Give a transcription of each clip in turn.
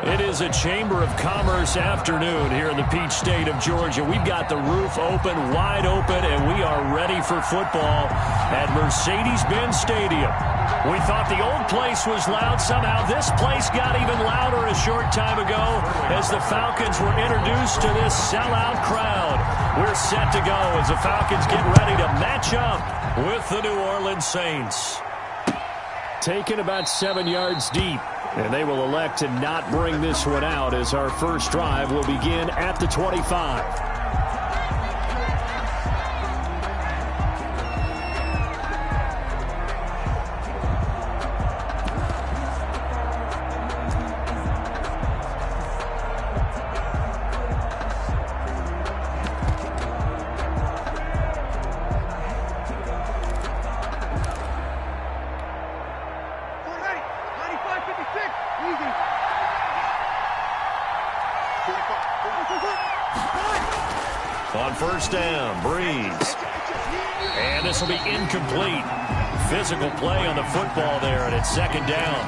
It is a Chamber of Commerce afternoon here in the Peach State of Georgia. We've got the roof open, wide open, and we are ready for football at Mercedes-Benz Stadium. We thought the old place was loud. Somehow this place got even louder a short time ago as the Falcons were introduced to this sellout crowd. We're set to go as the Falcons get ready to match up with the New Orleans Saints. Taken about 7 yards deep. And they will elect to not bring this one out as our first drive will begin at the 25. On first down, Breeze. And this will be incomplete. Physical play on the football there, and it's second down.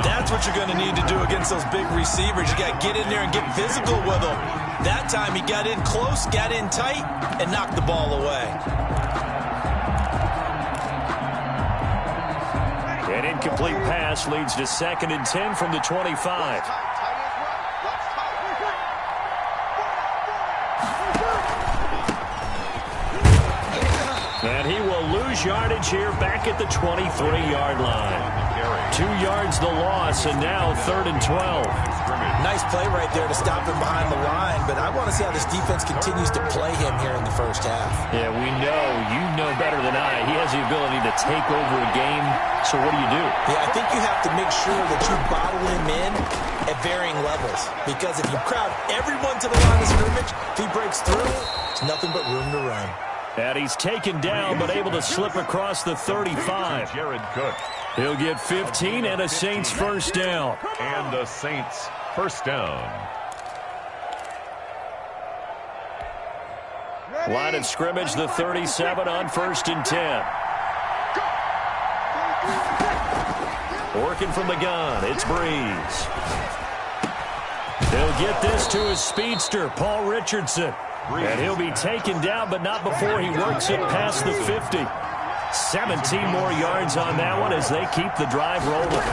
That's what you're going to need to do against those big receivers. You got to get in there and get physical with them. That time he got in close, got in tight, and knocked the ball away. An incomplete pass leads to 2nd and 10 from the 25. And he will lose yardage here back at the 23-yard line. 2 yards the loss, and now 3rd and 12. Nice play right there to stop him behind the line, but I want to see how this defense continues to play him here in the first half. Yeah, we know. You know better than I. He has the ability to take over a game, so what do you do? Yeah, I think you have to make sure that you bottle him in at varying levels, because if you crowd everyone to the line of scrimmage, if he breaks through, there's nothing but room to run. And he's taken down, but able to slip across the 35. Jared Cook. He'll get 15 and a Saints first down. And the Saints first down. Line of scrimmage, the 37 on 1st and 10. Working from the gun, it's Breeze. He'll get this to his speedster, Paul Richardson. And he'll be taken down, but not before he works it past the 50. 17 more yards on that one as they keep the drive rolling.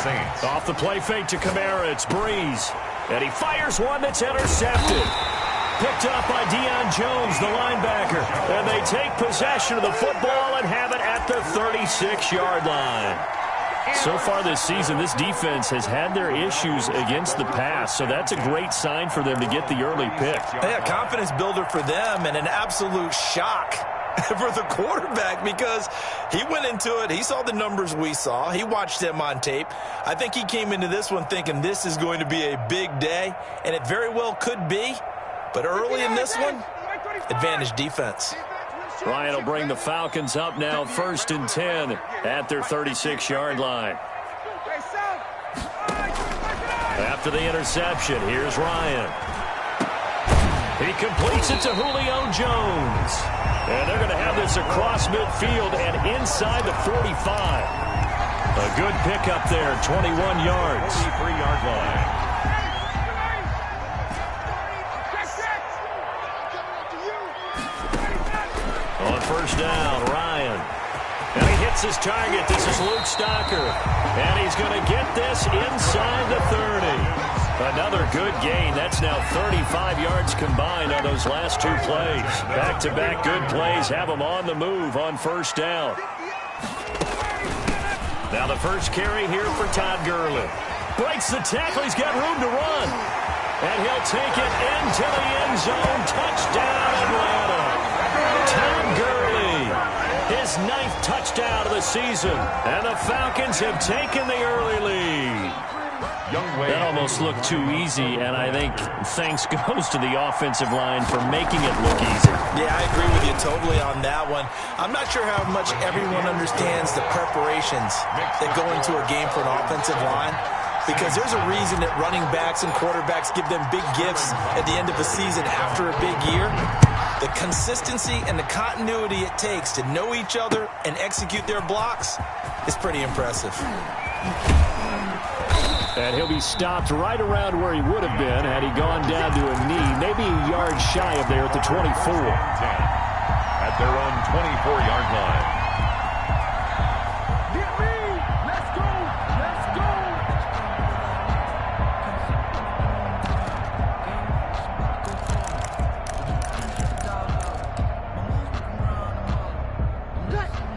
Saints. Off the play fake to Kamara, it's Breeze. And he fires one that's intercepted. Picked up by Deion Jones, the linebacker. And they take possession of the football and have it at the 36-yard line. So far this season, this defense has had their issues against the pass, so that's a great sign for them to get the early pick. Yeah, confidence builder for them and an absolute shock for the quarterback because he went into it. He saw the numbers we saw. He watched them on tape. I think he came into this one thinking this is going to be a big day, and it very well could be. But early in this one, advantage defense. Ryan will bring the Falcons up now 1st and 10 at their 36-yard line. After the interception, here's Ryan. He completes it to Julio Jones. And they're going to have this across midfield and inside the 45. A good pickup there, 21 yards. 23-yard line. On first down, Ryan. And he hits his target. This is Luke Stocker. And he's going to get this inside the 30. Another good gain. That's now 35 yards combined on those last 2 plays. Back-to-back good plays have them on the move on first down. Now the first carry here for Todd Gurley. Breaks the tackle. He's got room to run. And he'll take it into the end zone. Touchdown, Atlanta. Todd Gurley, his 9th touchdown of the season. And the Falcons have taken the early lead. That almost looked too easy, and I think thanks goes to the offensive line for making it look easy. Yeah, I agree with you totally on that one. I'm not sure how much everyone understands the preparations that go into a game for an offensive line. because there's a reason that running backs and quarterbacks give them big gifts at the end of a season after a big year. The consistency and the continuity it takes to know each other and execute their blocks is pretty impressive. And he'll be stopped right around where he would have been had he gone down to a knee, maybe a yard shy of there at the 24. At their own 24-yard line.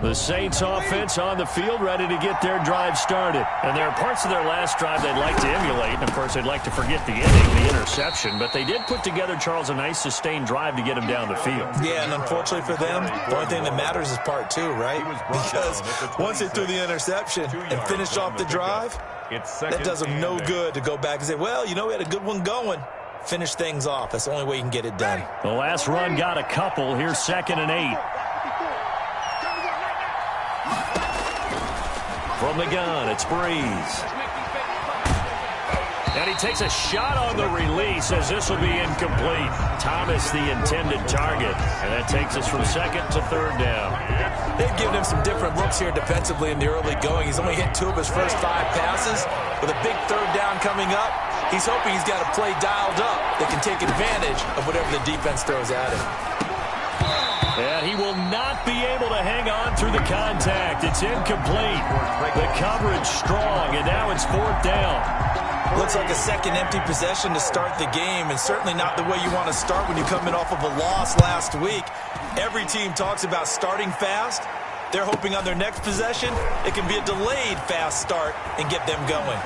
The Saints offense on the field, ready to get their drive started. And there are parts of their last drive they'd like to emulate. And, of course, they'd like to forget the inning, the interception. But they did put together, Charles, a nice sustained drive to get him down the field. Yeah, and unfortunately for them, the only thing that matters is part two, right? Because once they threw the interception and finished off the drive, that does them no good to go back and say, well, you know, we had a good one going. Finish things off. That's the only way you can get it done. The last run got a couple. Here's 2nd and 8. From the gun, it's Breeze. And he takes a shot on the release as this will be incomplete. Thomas, the intended target. And that takes us from 2nd to 3rd down. They've given him some different looks here defensively in the early going. He's only hit 2 of his first 5 passes. With a big 3rd down coming up, he's hoping he's got a play dialed up that can take advantage of whatever the defense throws at him. And he will not be able to hang on through the contact. It's incomplete. The coverage strong, and now it's 4th down. Looks like a second empty possession to start the game, and certainly not the way you want to start when you're coming off of a loss last week. Every team talks about starting fast. They're hoping on their next possession it can be a delayed fast start and get them going.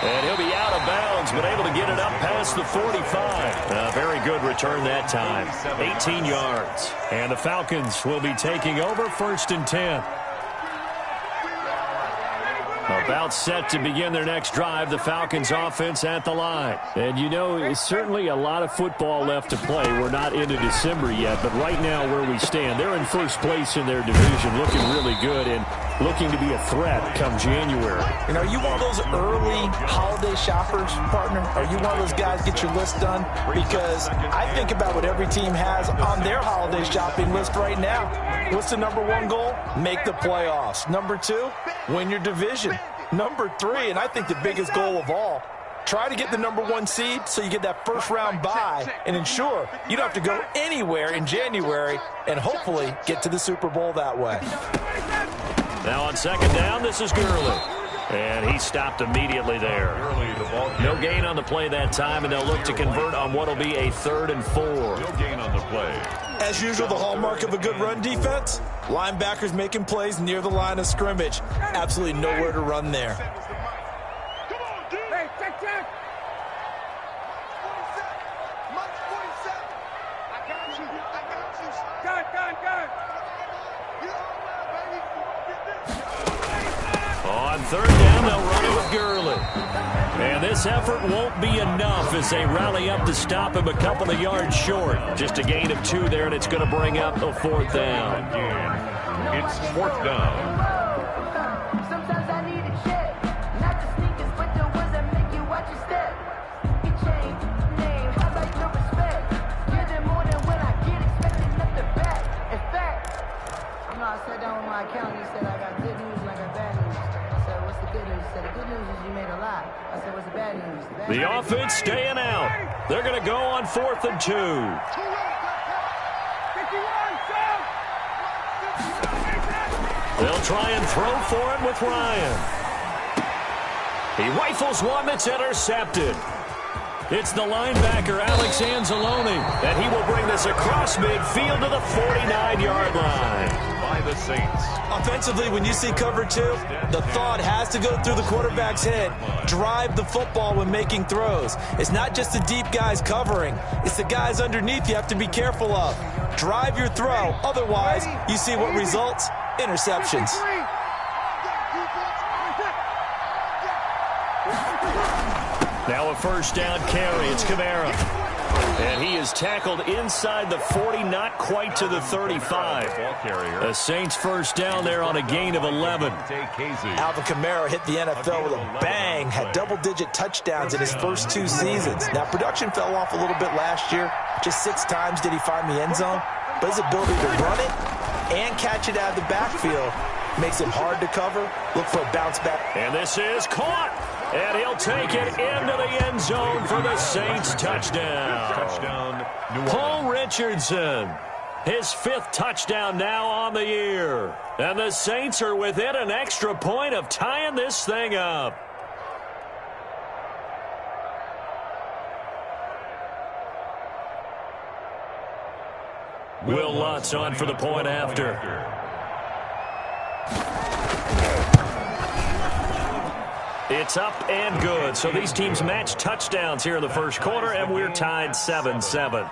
And he'll be out of bounds, but able to get it up past the 45. A very good return that time. 18 yards. And the Falcons will be taking over 1st and 10. About set to begin their next drive, the Falcons offense at the line. And you know, it's certainly a lot of football left to play. We're not into December yet, but right now where we stand, they're in first place in their division, looking really good and looking to be a threat come January. You know, are you one of those early holiday shoppers, partner? Are you one of those guys get your list done? Because I think about what every team has on their holiday shopping list right now. What's the number 1 goal? Make the playoffs. Number 2, win your division. Number 3, and I think the biggest goal of all, try to get the number 1 seed so you get that first round bye and ensure you don't have to go anywhere in January and hopefully get to the Super Bowl that way. Now on 2nd down, this is Gurley. And he stopped immediately there. No gain on the play that time, and they'll look to convert on what will be a 3rd and 4. No gain on the play. As usual, the hallmark of a good run defense, linebackers making plays near the line of scrimmage. Absolutely nowhere to run there. Hey, check. I got you. Gun. On 3rd down, they'll run it with Gurley. And this effort won't be enough as they rally up to stop him a couple of yards short. Just a gain of 2 there, and it's going to bring up the 4th down. Again, it's 4th down. Sometimes I need a check, not the sneakers, but the ones that make you watch your step. Get changed, name, how about your respect? Give them more than when I get expected nothing back. In fact, you know, I sat down with my accountant, he said I got good news and I got bad news. I said, what's the good news? He said, the good news is you made a lot. I said, what's the bad news? The offense staying out. They're going to go on 4th and 2. They'll try and throw for it with Ryan. He rifles one that's intercepted. It's the linebacker, Alex Anzalone, and he will bring this across midfield to the 49-yard line. By the Saints. Offensively, when you see cover 2, the thought has to go through the quarterback's head. Drive the football when making throws. It's not just the deep guys covering. It's the guys underneath you have to be careful of. Drive your throw. Otherwise, you see what results? Interceptions. Now a 1st down carry. It's Kamara. And he is tackled inside the 40, not quite to the 35. The Saints first down there on a gain of 11. Alvin Kamara hit the NFL with a bang, had double-digit touchdowns in his first 2 seasons. Now, production fell off a little bit last year. Just 6 times did he find the end zone. But his ability to run it and catch it out of the backfield makes it hard to cover. Look for a bounce back. And this is caught. And he'll take it into the end zone for the Saints touchdown. Paul Richardson, his 5th touchdown now on the year. And the Saints are within an extra point of tying this thing up. Will Lutz on for the point after. It's up and good. So these teams match touchdowns here in the first quarter, and we're tied 7-7.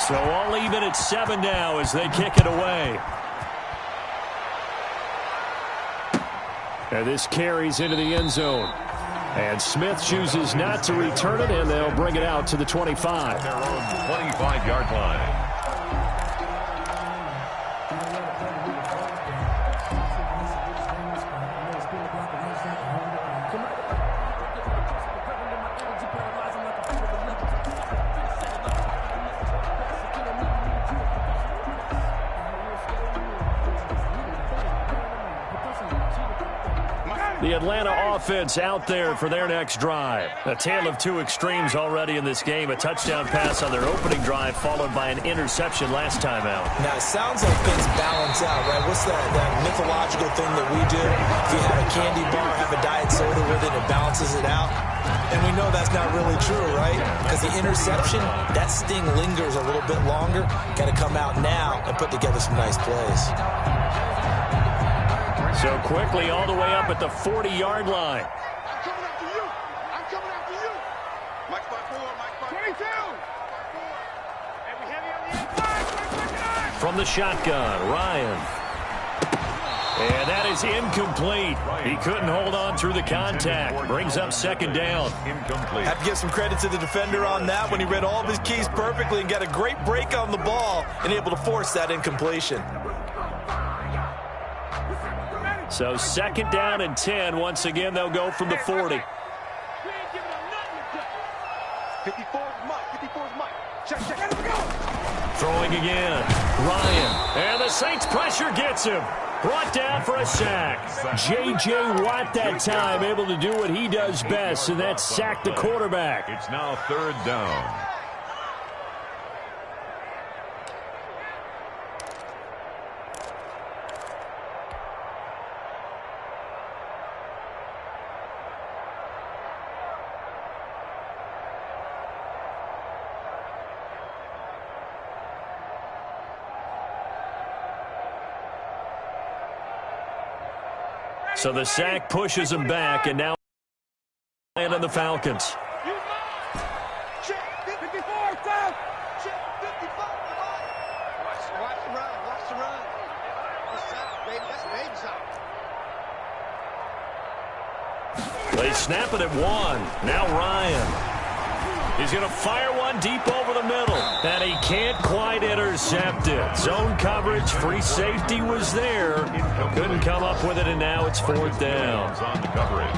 So all even at 7 now as they kick it away. And this carries into the end zone. And Smith chooses not to return it, and they'll bring it out to the 25. Their own 25-yard line. The Atlanta offense out there for their next drive. A tale of 2 extremes already in this game. A touchdown pass on their opening drive followed by an interception last time out. Now, it sounds like things balance out, right? What's that mythological thing that we do? If you have a candy bar, have a diet soda with it, it balances it out. And we know that's not really true, right? Because the interception, that sting lingers a little bit longer. Got to come out now and put together some nice plays. So quickly all the way up at the 40-yard line. I'm coming after you. I'm coming after you. Mike by 4, Mike by 22. And we heavy on the inside. From the shotgun, Ryan. And that is incomplete. He couldn't hold on through the contact. Brings up 2nd down. Incomplete. Have to give some credit to the defender on that when he read all of his keys perfectly and got a great break on the ball and able to force that incompletion. So 2nd down and 10. Once again, they'll go from the 40. 54's Mike. 54's Mike. Check. Let him go. Throwing again. Ryan. And the Saints pressure gets him. Brought down for a sack. J.J. Watt that time able to do what he does best, and that's sack the quarterback. It's now 3rd down. So the sack pushes him back, and now and on the Falcons. Check. 54, south. Check. 55. Watch the run. Watch the run. That's south, baby. That's baby south. They snap it at 1. Now Ryan. He's going to fire one deep over the middle. And he can't quite intercept it. Zone coverage, free safety was there. Couldn't come up with it, and now it's 4th down. On the coverage.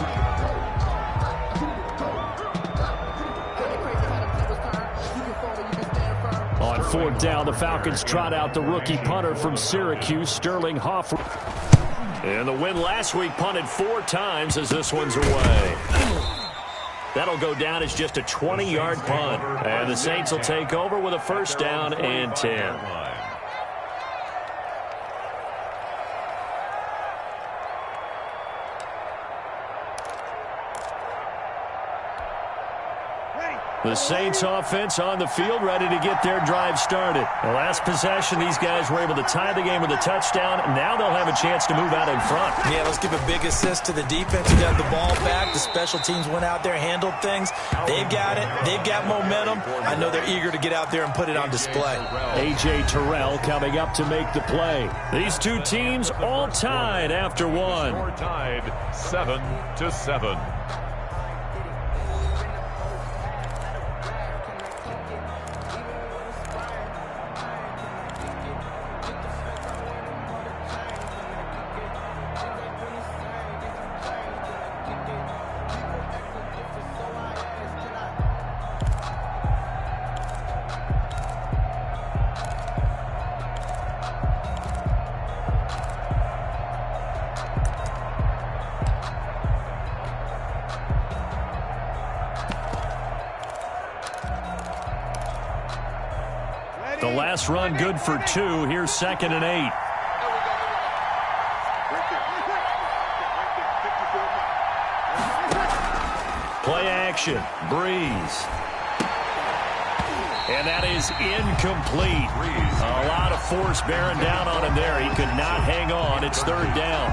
On 4th down, the Falcons trot out the rookie punter from Syracuse, Sterling Hoff. And the win last week punted 4 times as this one's away. That'll go down as just a 20-yard punt. And the Saints will take over with a 1st down and 10. The The Saints offense on the field, ready to get their drive started. The last possession, these guys were able to tie the game with a touchdown. Now they'll have a chance to move out in front. Yeah, let's give a big assist to the defense who got the ball back. The special teams went out there, handled things. They've got it. They've got momentum. I know they're eager to get out there and put it on display. A.J. Terrell coming up to make the play. These two teams all tied after one. Score tied 7-7. The last run good for 2. Here's 2nd and 8. Play action. Breeze. And that is incomplete. A lot of force bearing down on him there. He could not hang on. It's 3rd down.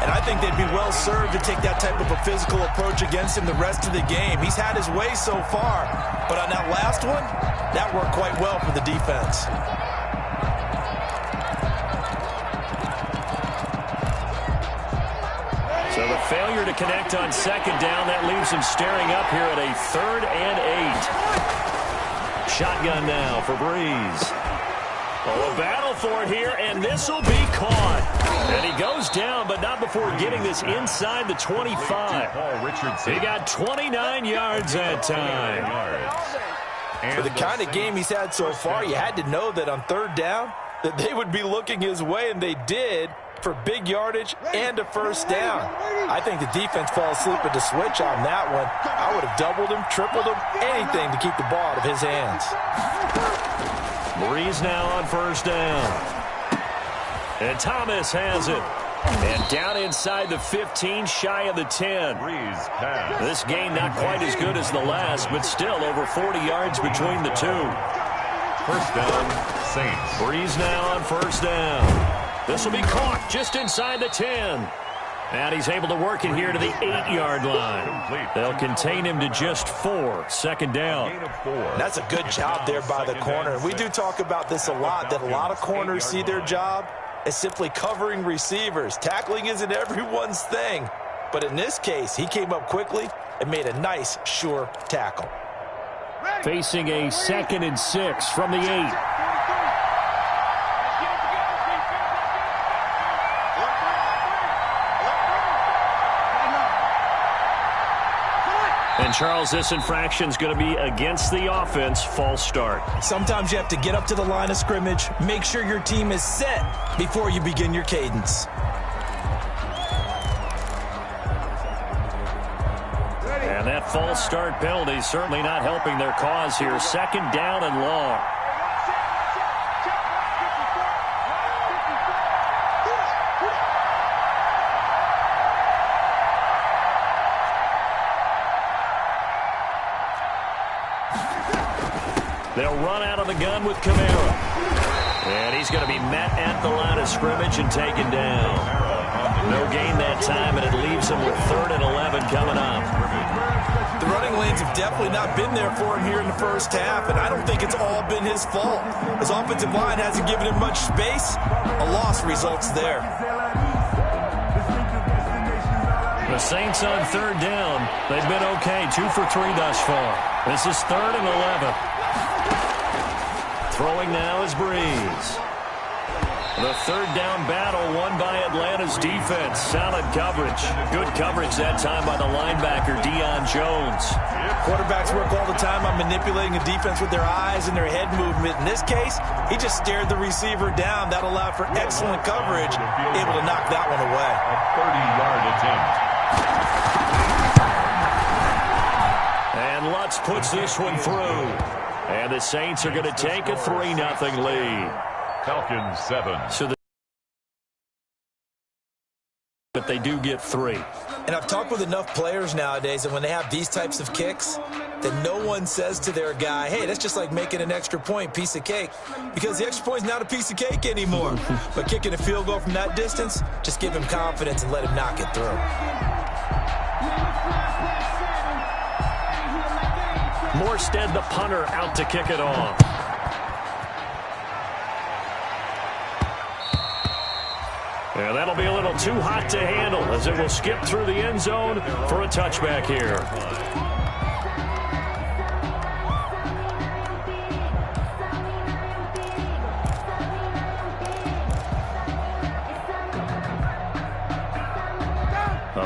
And I think they'd be well served to take that type of a physical approach against him the rest of the game. He's had his way so far, but on that last one, that worked quite well for the defense. So the failure to connect on 2nd down, that leaves him staring up here at a 3rd and 8. Shotgun now for Breeze. Oh, a battle for it here, and this will be caught. And he goes down, but not before getting this inside the 25. He got 29 yards that time. For the kind of game he's had so far, you had to know that on 3rd down that they would be looking his way, and they did, for big yardage and a 1st down. I think the defense fell asleep at the switch on that one. I would have doubled him, tripled him, anything to keep the ball out of his hands. Breeze now on 1st down. And Thomas has it. And down inside the 15, shy of the 10. This game not quite as good as the last, but still over 40 yards between the two. 1st down, Saints. Breeze now on 1st down. This will be caught just inside the 10. And he's able to work it here to the 8-yard line. They'll contain him to just 4. 2nd down. That's a good job there by the corner. We do talk about this a lot, that a lot of corners see their job as simply covering receivers. Tackling isn't everyone's thing. But in this case, he came up quickly and made a nice, sure tackle. Facing a 2nd and 6 from the 8. And, Charles, this infraction's going to be against the offense. False start. Sometimes you have to get up to the line of scrimmage, make sure your team is set before you begin your cadence. And that false start penalty certainly not helping their cause here. 2nd down and long. They'll run out of the gun with Kamara. And he's going to be met at the line of scrimmage and taken down. No gain that time, and it leaves him with 3rd and 11 coming up. The running lanes have definitely not been there for him here in the 1st half, and I don't think it's all been his fault. His offensive line hasn't given him much space. A loss results there. The Saints on 3rd down. They've been okay. 2 for 3 thus far. This is 3rd and 11. Throwing now is Breeze. The 3rd down battle won by Atlanta's defense. Solid coverage. Good coverage that time by the linebacker, Deion Jones. Quarterbacks work all the time on manipulating a defense with their eyes and their head movement. In this case, he just stared the receiver down. That allowed for excellent coverage, able to knock that one away. A 30-yard attempt. And Lutz puts this one through. And the Saints are going to take a 3-0 lead. Falcons 7. So they do get 3. And I've talked with enough players nowadays, and when they have these types of kicks, that no one says to their guy, hey, that's just like making an extra point, piece of cake, because the extra point is not a piece of cake anymore. But kicking a field goal from that distance, just give him confidence and let him knock it through. Morstead, the punter, out to kick it off. And that'll be a little too hot to handle as it will skip through the end zone for a touchback here.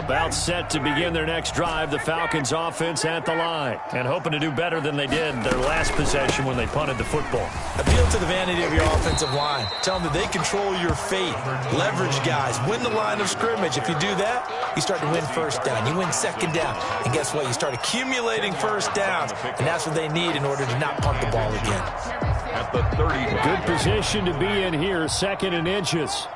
About set to begin their next drive, the Falcons offense at the line. And hoping to do better than they did their last possession when they punted the football. Appeal to the vanity of your offensive line. Tell them that they control your fate. Leverage guys. Win the line of scrimmage. If you do that, you start to win first down. You win second down. And guess what? You start accumulating first downs. And that's what they need in order to not punt the ball again. At the 30. Good position to be in here, 2nd and inches.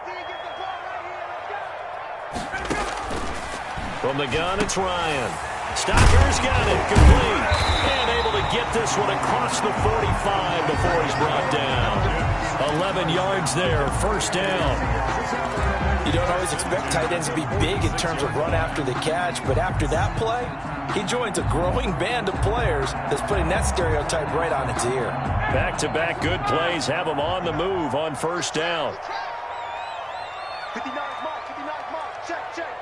From the gun, it's Ryan. Stocker's got it, complete. And able to get this one across the 45 before he's brought down. 11 yards there, first down. You don't always expect tight ends to be big in terms of run after the catch, but after that play, he joins a growing band of players that's putting that stereotype right on its ear. Back-to-back good plays have him on the move on first down. 59 mark, 59 mark, check, 59.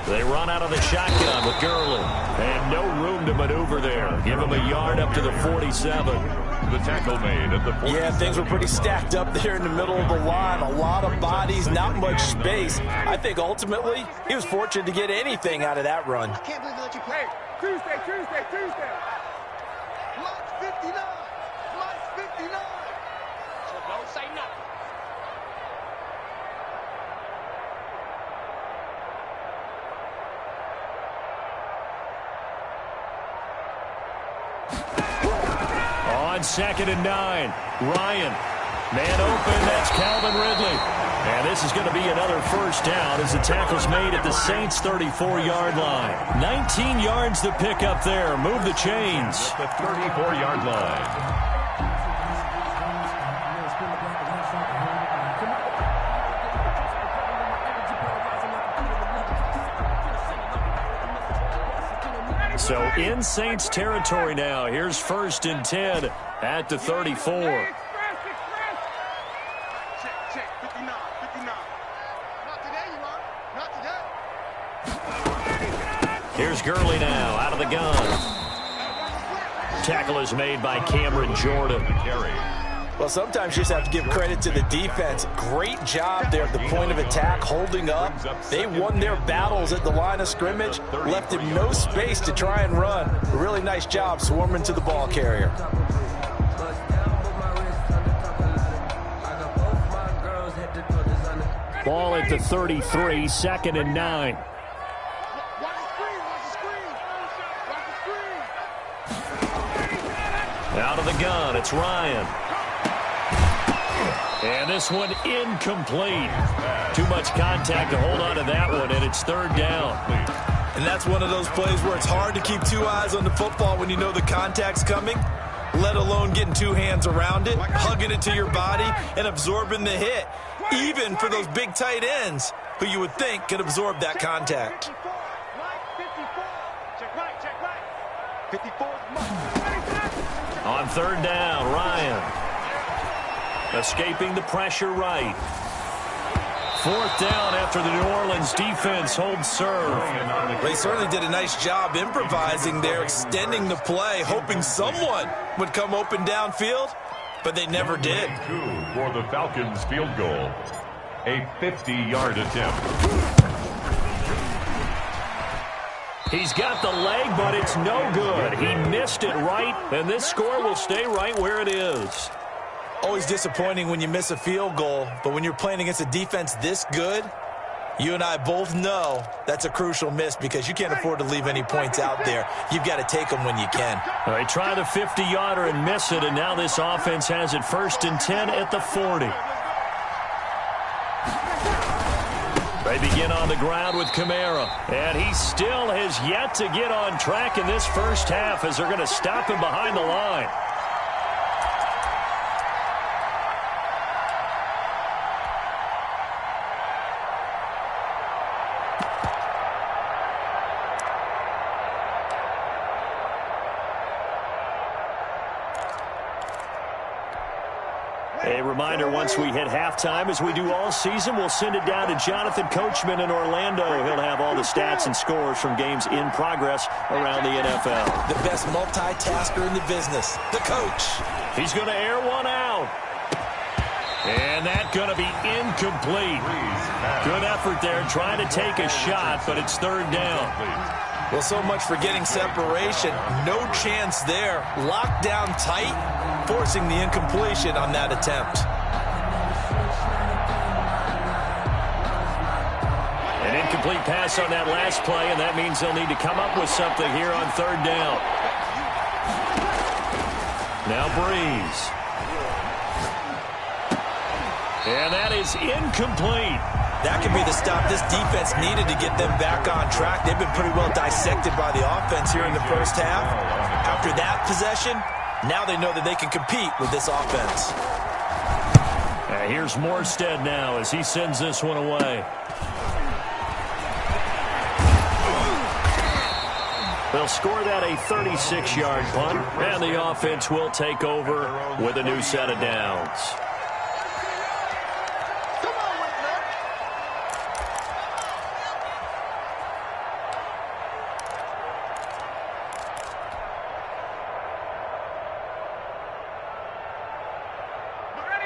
They run out of the shotgun with Gurley. And no room to maneuver there. Give him a yard up to the 47. The tackle made at the 47. Yeah, things were pretty stacked up there in the middle of the line. A lot of bodies, not much space. I think ultimately he was fortunate to get anything out of that run. I can't believe they let you play. Tuesday. Block 59. Block 59. So don't say nothing. On 2nd and 9, Ryan. Man open, that's Calvin Ridley. And this is going to be another first down as the tackle's made at the Saints' 34-yard line. 19 yards to pick up there. Move the chains. At the 34-yard line. So in Saints territory now. Here's 1st and 10 at the 34. Check, 59. Not today, you are. Not today. Here's Gurley now out of the gun. Tackle is made by Cameron Jordan. Well, sometimes you just have to give credit to the defense. Great job there at the point of attack, holding up. They won their battles at the line of scrimmage, left him no space to try and run. A really nice job swarming to the ball carrier. Ball at the 33, 2nd and 9. Watch the screen. Out of the gun, it's Ryan. And this one incomplete. Too much contact to hold on to that one, and it's 3rd down. And that's one of those plays where it's hard to keep 2 eyes on the football when you know the contact's coming, let alone getting 2 hands around it, hugging it to your body, and absorbing the hit, even for those big tight ends who you would think could absorb that contact. 54. Check right. 54 is On 3rd down, Ryan. Escaping the pressure right. 4th down after the New Orleans defense holds serve. They certainly did a nice job improvising there, extending the play, hoping someone would come open downfield, but they never did. 2 for the Falcons field goal. A 50-yard attempt. He's got the leg, but it's no good. He missed it right, and this score will stay right where it is. Always disappointing when you miss a field goal, but when you're playing against a defense this good, You and I both know that's a crucial miss because you can't afford to leave any points out there. You've got to take them when you can. All right, try the 50-yarder and miss it, and now this offense has it 1st and 10 at the 40. They begin on the ground with Kamara, and he still has yet to get on track in this first half as they're going to stop him behind the line. A reminder, once we hit halftime, as we do all season, we'll send it down to Jonathan Coachman in Orlando. He'll have all the stats and scores from games in progress around the NFL. The best multitasker in the business, the coach. He's going to air one out. And that's going to be incomplete. Good effort there, trying to take a shot, but it's 3rd down. Well, so much for getting separation. No chance there. Locked down tight, forcing the incompletion on that attempt. An incomplete pass on that last play, and that means they'll need to come up with something here on 3rd down. Now Breeze. And that is incomplete. That could be the stop this defense needed to get them back on track. They've been pretty well dissected by the offense here in the first half. After that possession, now they know that they can compete with this offense. Here's Morstead now as he sends this one away. They'll score that a 36-yard punt, and the offense will take over with a new set of downs.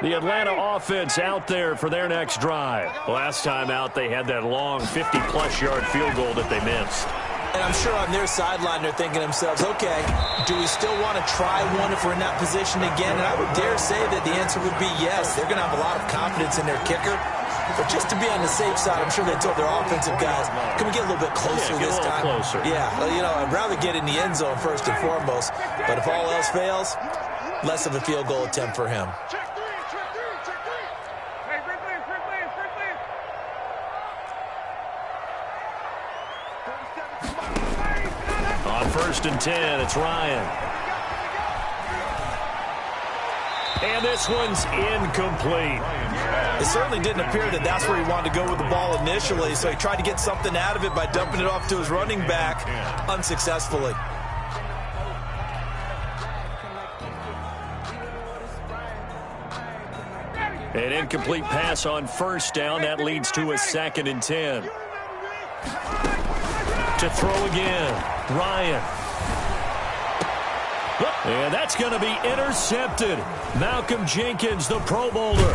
The Atlanta offense out there for their next drive. Last time out, they had that long 50-plus yard field goal that they missed. And I'm sure on their sideline they're thinking to themselves, okay, do we still want to try one if we're in that position again? And I would dare say that the answer would be yes. They're going to have a lot of confidence in their kicker. But just to be on the safe side, I'm sure they told their offensive guys, can we get a little bit closer this time? Closer. Yeah, well, you know, I'd rather get in the end zone first and foremost. But if all else fails, less of a field goal attempt for him. On 1st and 10, it's Ryan. And this one's incomplete. It certainly didn't appear that that's where he wanted to go with the ball initially, so he tried to get something out of it by dumping it off to his running back unsuccessfully. An incomplete pass on 1st down. That leads to a 2nd and 10. To throw again, Ryan. And that's going to be intercepted. Malcolm Jenkins, the Pro Bowler.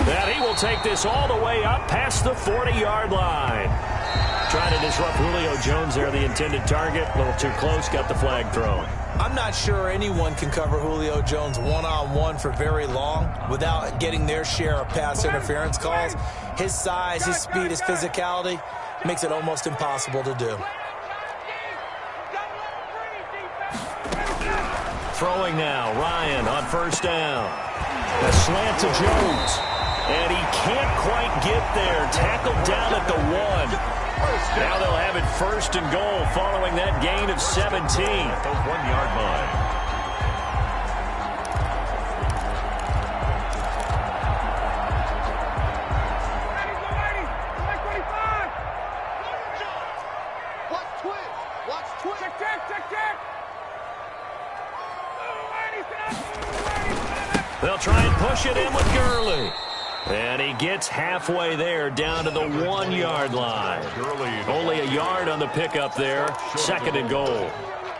That he will take this all the way up past the 40-yard line. Trying to disrupt Julio Jones there, the intended target. A little too close, got the flag thrown. I'm not sure anyone can cover Julio Jones one-on-one for very long without getting their share of pass interference calls. His size, his speed, his physicality makes it almost impossible to do. Throwing now, Ryan on 1st down. A slant to Jones. And he can't quite get there. Tackled down at the 1. Now they'll have it 1st and goal following that gain of 17. The 1-yard line. They'll try and push it in with Gurley. And he gets halfway there, down to the 1-yard line. Only a yard on the pickup there. 2nd and goal.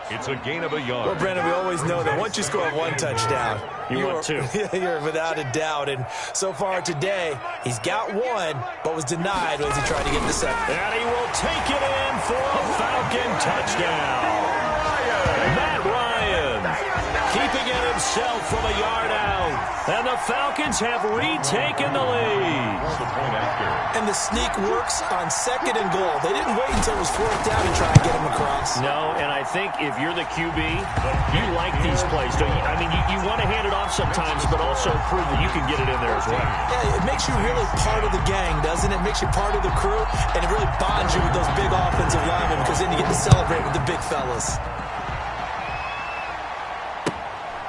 It's a gain of a yard. Well, Brandon, we always know that once you score 1 touchdown, you want 2. You're without a doubt. And so far today, he's got 1, but was denied as he tried to get the 2nd. And he will take it in for a Falcon touchdown. Matt Ryan keeping it himself from a yard out. And the the Falcons have retaken the lead. And the sneak works on 2nd and goal. They didn't wait until it was 4th down to try and get him across. No, and I think if you're the QB, you like these plays, don't you? I mean, you want to hand it off sometimes, but also prove that you can get it in there as well. Yeah, it makes you really part of the gang, doesn't it? It makes you part of the crew, and it really bonds you with those big offensive linemen because then you get to celebrate with the big fellas.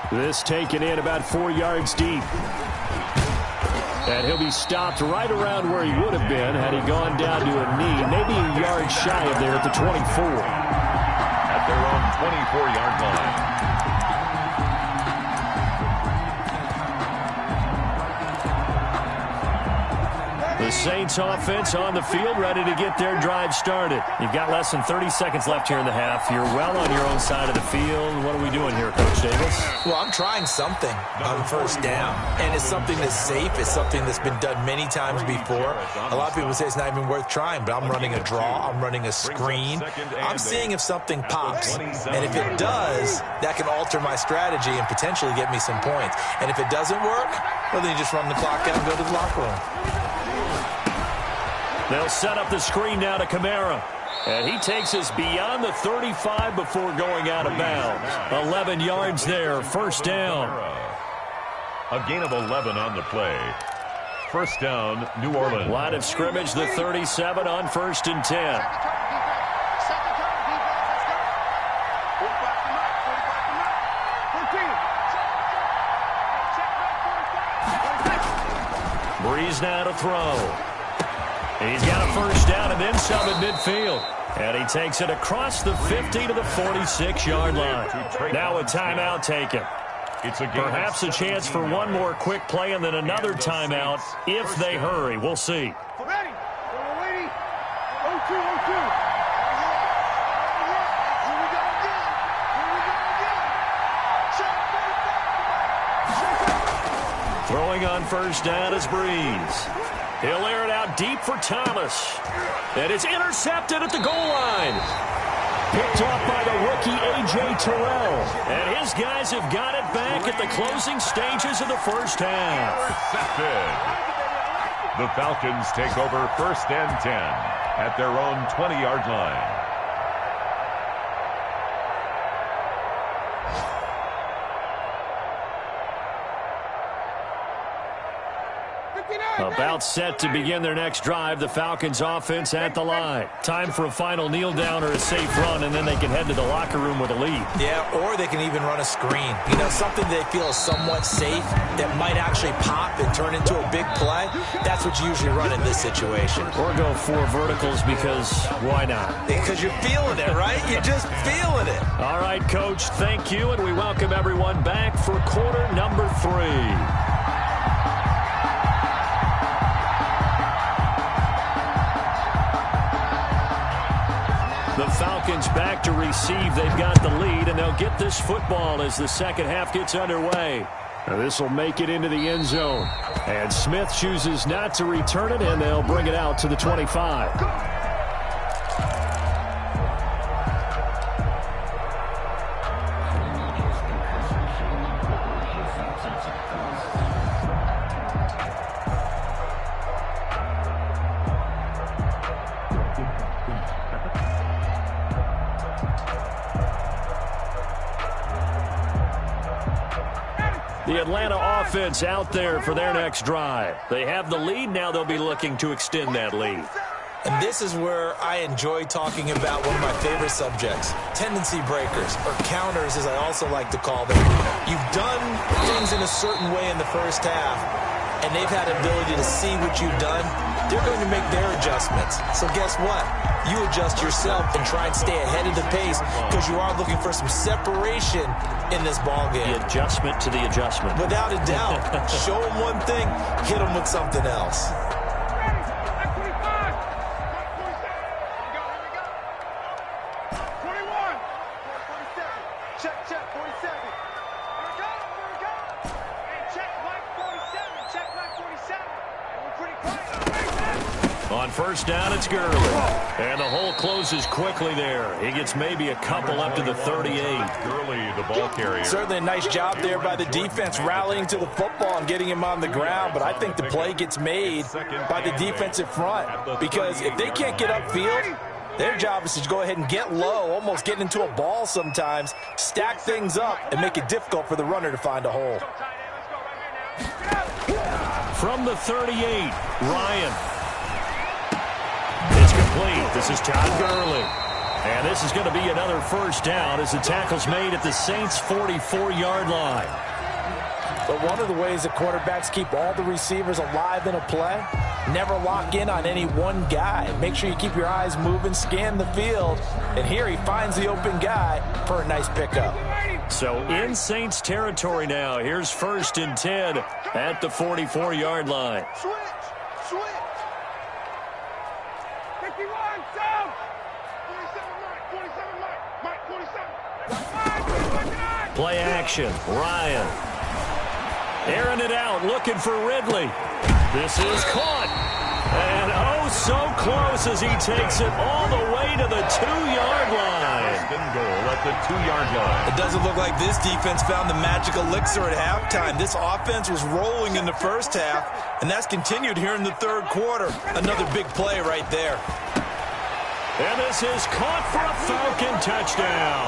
This taken in about 4 yards deep. And he'll be stopped right around where he would have been had he gone down to a knee, maybe a yard shy of there at the 24. At their own 24-yard line. The Saints offense on the field, ready to get their drive started. You've got less than 30 seconds left here in the half. You're well on your own side of the field. What are we doing here, Coach Davis? Well, I'm trying something on 1st down, and it's something that's safe. It's something that's been done many times before. A lot of people say it's not even worth trying, but I'm running a draw. I'm running a screen. I'm seeing if something pops, and if it does, that can alter my strategy and potentially get me some points. And if it doesn't work, well, then you just run the clock out and go to the locker room. They'll set up the screen now to Kamara. And he takes us beyond the 35 before going out of bounds. 11 yards there, 1st down. A gain of 11 on the play. 1st down, New Orleans. Line of scrimmage, the 37 on 1st and 10. Breeze now to throw. He's got a 1st down and then some at midfield. And he takes it across the 50 to the 46-yard line. Now a timeout taken. Perhaps a chance for one more quick play and then another timeout if they hurry. We'll see. Ready. 0-2. Throwing on 1st down is Breeze. He'll air it out deep for Thomas. And it's intercepted at the goal line. Picked off by the rookie A.J. Terrell. And his guys have got it back at the closing stages of the 1st half. Intercepted. The Falcons take over 1st and 10 at their own 20-yard line. About set to begin their next drive, the Falcons offense at the line. Time for a final kneel down or a safe run, and then they can head to the locker room with a lead. Yeah, or they can even run a screen. You know, something they feel is somewhat safe that might actually pop and turn into a big play. That's what you usually run in this situation. Or go 4 verticals because why not? Because you're feeling it, right? You're just feeling it. All right, Coach, thank you, and we welcome everyone back for quarter number 3. The Falcons back to receive. They've got the lead, and they'll get this football as the 2nd half gets underway. This will make it into the end zone. And Smith chooses not to return it, and they'll bring it out to the 25. The Atlanta offense out there for their next drive. They have the lead. Now they'll be looking to extend that lead. And this is where I enjoy talking about one of my favorite subjects, tendency breakers, or counters as I also like to call them. You've done things in a certain way in the 1st half, and they've had the ability to see what you've done. They're going to make their adjustments. So guess what? You adjust yourself and try and stay ahead of the pace because you are looking for some separation in this ball game. The adjustment to the adjustment. Without a doubt. Show them one thing, hit them with something else. On first down, it's Gurley. And the hole closes quickly there. He gets maybe a couple up to the 38. Gurley, the ball carrier. Certainly a nice job there by the defense rallying to the football and getting him on the ground, but I think the play gets made by the defensive front because if they can't get upfield, their job is to go ahead and get low, almost get into a ball sometimes, stack things up, and make it difficult for the runner to find a hole. From the 38, Ryan. It's complete. This is Todd Gurley. And this is going to be another first down as the tackle's made at the Saints' 44-yard line. But one of the ways that quarterbacks keep all the receivers alive in a play, never lock in on any one guy. Make sure you keep your eyes moving, scan the field. And here he finds the open guy for a nice pickup. So in Saints territory now. Here's 1st and 10 at the 44-yard line. Switch. 51, down. 47, Mike, 47. Play action. Ryan. Airing it out, looking for Ridley. This is caught. And oh, so close as he takes it all the way to the 2-yard line. Goal at the 2-yard line. It doesn't look like this defense found the magic elixir at halftime. This offense was rolling in the first half, and that's continued here in the third quarter. Another big play right there. And this is caught for a Falcon touchdown.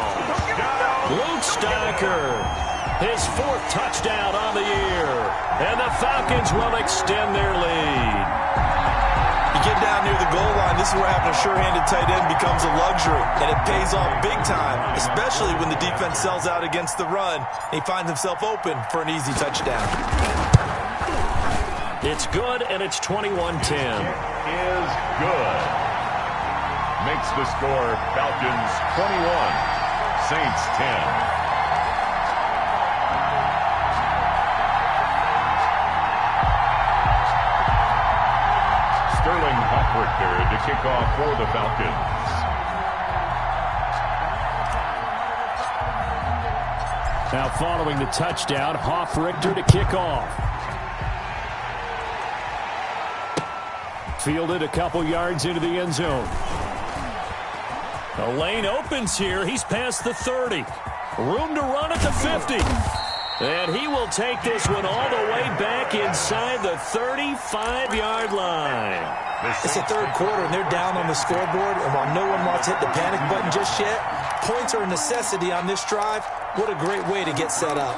Luke Stacker, his 4th touchdown on the year. And the Falcons will extend their lead. You get down near the goal line, this is where having a sure-handed tight end becomes a luxury, and it pays off big time, especially when the defense sells out against the run, and he finds himself open for an easy touchdown. It's good, and it's 21-10. Is good. Makes the score Falcons 21, Saints 10. To kick off for the Falcons. Now following the touchdown, Hoff-Richter to kick off. Fielded a couple yards into the end zone. The lane opens here. He's past the 30. Room to run at the 50. And he will take this one all the way back inside the 35-yard line. It's the third quarter, and they're down on the scoreboard, and while no one wants to hit the panic button just yet, points are a necessity on this drive. What a great way to get set up.